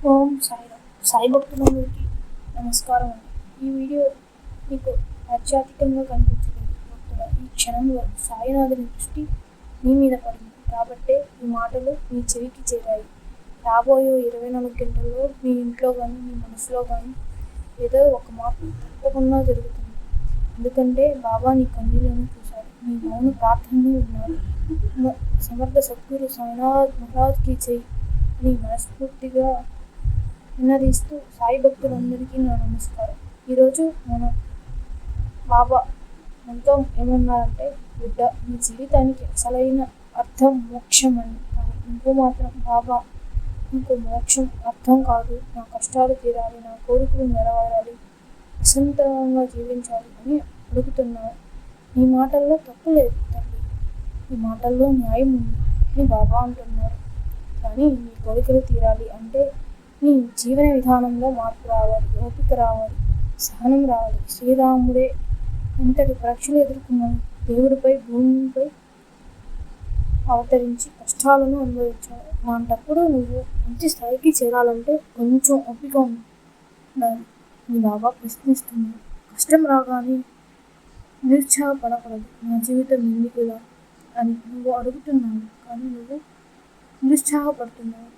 ఓం సాయిరామ్. సాయి భక్తులందరికీ నమస్కారం అండి. ఈ వీడియో మీకు ఆధ్యాత్మికంగా కనిపించలేదు. భక్తుల ఈ క్షణంలో సాయినాథుని దృష్టి మీ మీద పడింది కాబట్టే ఈ మాటలు మీ చెవికి చేరాయి. రాబోయే 24 గంటల్లో మీ ఇంట్లో కానీ మీ మనసులో కానీ ఏదో ఒక మార్పు తప్పకుండా జరుగుతుంది. ఎందుకంటే బాబా నీ కన్నీళ్లను చూశాడు, నీ మౌన ప్రార్థనను విన్నాడు. సమర్థ సద్గురు సాయినాథ్ మహారాజ్కి చేయి అని మనస్ఫూర్తిగా నినదిస్తూ సాయి భక్తులందరికీ నా నమస్కారం. ఈరోజు మన బాబా మనతో ఏమన్నారంటే, బిడ్డ నీ జీవితానికి అసలైన అర్థం మోక్షం అని. కానీ నువ్వు మాత్రం బాబా నీకు మోక్షం అర్థం కాదు, నా కష్టాలు తీరాలి, నా కోరికలు నెరవేరాలి, ప్రశాంతంగా జీవించాలి అని అడుగుతున్నావు. నీ మాటల్లో తప్పు లేదు తల్లి, ఈ మాటల్లో న్యాయం ఉంది అని బాబా అంటున్నారు. కానీ నీ కోరికలు తీరాలి అంటే నీ జీవన విధానంలో మార్పు రావాలి, ఓపిక రావాలి, సహనం రావాలి. శ్రీరాముడే ఎంతటి పరీక్షలు ఎదుర్కొన్నాడు. దేవుడిపై భూమిపై అవతరించి కష్టాలను అనుభవించాడు. అలాంటప్పుడు నువ్వు మంచి స్థాయికి చేరాలంటే కొంచెం ఓపిక ఉండాలి అని బాబా ప్రశ్నిస్తున్నాడు. కష్టం రాగానే నిరుత్సాహపడకూడదు. నా జీవితం ఎందుకులా అని నువ్వు అడుగుతున్నావు, కానీ నువ్వు నిరుత్సాహపడుతున్నావు.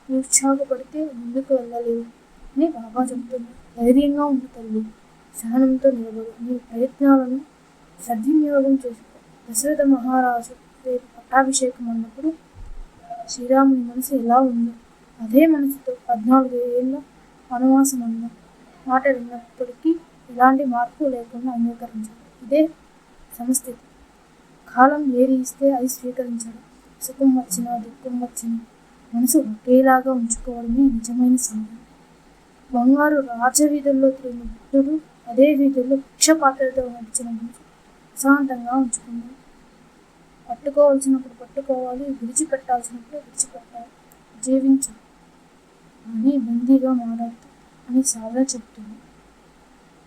నిరుత్సాహపడితే ముందుకు వెళ్ళలేవు అని బాబా చెబుతున్నాడు. ధైర్యంగా ఉండి తల్లి, సహనంతో నిలబడు, నీ ప్రయత్నాలను సద్వినియోగం చేసుకో. దశరథ మహారాజు రేపు పట్టాభిషేకం అన్నప్పుడు శ్రీరాముని మనసు ఎలా ఉందో అదే మనసుతో 14 ఏళ్ళ వనవాసం అన్న మాట విన్నప్పటికీ ఎలాంటి మార్పు లేకుండా అంగీకరించాడు. ఇదే సమస్థితి. కాలం ఏది ఇస్తే అది స్వీకరించడం. సుఖం వచ్చినా దుఃఖం వచ్చినా మనసు ఒకేలాగా ఉంచుకోవడమే నిజమైన సాధన. బంగారు రాజవీధుల్లో తిరిగిన భక్తుడు అదే వీధుల్లో భిక్షపాత్రతో నడిచిన మనసు ప్రశాంతంగా ఉంచుకున్నాడు. పట్టుకోవాల్సినప్పుడు పట్టుకోవాలి, విడిచిపెట్టాల్సినప్పుడు విడిచిపెట్టాలి. జీవించు అని బందీగా మారాడు అని సాధన చెప్తుంది.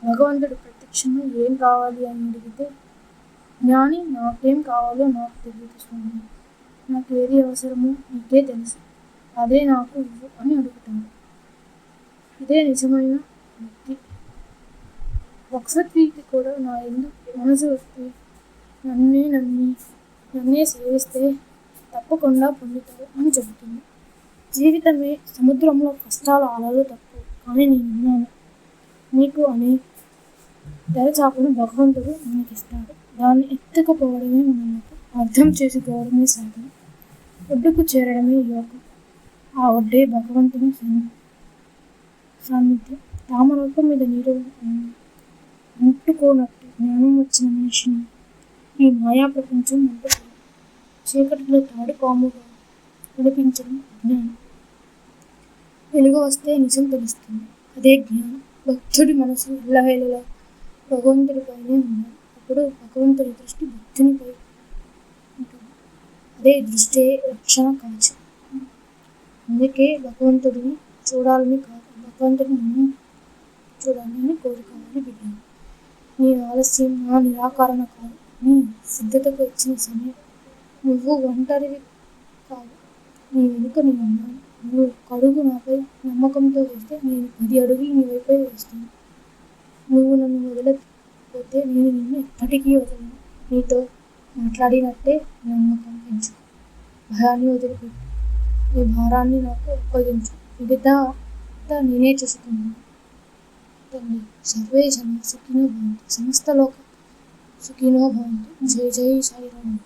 భగవంతుడు ప్రత్యక్షంగా ఏం కావాలి అని అడిగితే, జ్ఞాని నాకేం కావాలో నాకు తెలియదు స్వామి, నాకు ఏది అవసరమో నీకే తెలుసు, అదే నాకు ఇవ్వు అని అడుగుతాడు. ఇదే నిజమైన భక్తి. వక్సద్వీకి కూడా నా ఎందుకు మనసు వస్తే నన్నే సేవిస్తే తప్పకుండా పొందుతాడు అని చెబుతుంది. జీవితమే సముద్రంలో కష్టాల అలలు తప్పు, కానీ నేనున్నాను నీకు అనే తెరచాపను భగవంతుడు మనకిస్తాడు. దాన్ని ఎత్తుకుపోవడమే మనకు అర్థం చేసుకోవడమే సాధన. ఒడ్డుకు చేరడమే యోగం. ఆ ఒడ్డే భగవంతుని సాన్నిధ్యం. తామరూపం మీద నీరు ముట్టుకోనట్టు జ్ఞానం వచ్చిన మనిషిని ఈ మాయా ప్రపంచం ముట్టుకోదు. చీకటిలో తాడుపాముగా వినిపించడం జ్ఞానం. వెలుగు వస్తే నిజం తెలుస్తుంది, అదే జ్ఞానం. భక్తుడి మనసు ఎల్లవేళలా భగవంతుడిపైనే ఉన్నాడు. అప్పుడు భగవంతుడి దృష్టి భక్తునిపై ఉంటుంది. అదే దృష్టే రక్షణ కవచం. అందుకే భగవంతుడిని చూడాలని కాదు, భగవంతుడిని చూడాలని కోరుకోవాలి. బిడ్డ, నీ ఆలస్యం నా నిరాకరణ కాదు, నీ సిద్ధతకు ఇచ్చిన సమయం. నువ్వు ఒంటరివి కాదు, నీ వెనుక నేను ఉన్నాను. నువ్వు ఒక అడుగు నాపై నమ్మకంతో వేస్తే నేను 10 అడుగులు నీ వైపే వేస్తాను. నువ్వు నన్ను వదలకపోతే నేను నిన్ను ఎప్పటికీ వదలను. నీతో మాట్లాడినట్టే నమ్మకం పెంచు, భయాన్ని వదిలిపెట్టు, నీ భారాన్ని నాకు అప్పగించు. మిగతా నేనే చూసుకున్నాను తల్లి. సర్వే జన సుఖినో భవంతు, సమస్త లోక సుఖినో భవంతు. జై జై సాయిరామ్.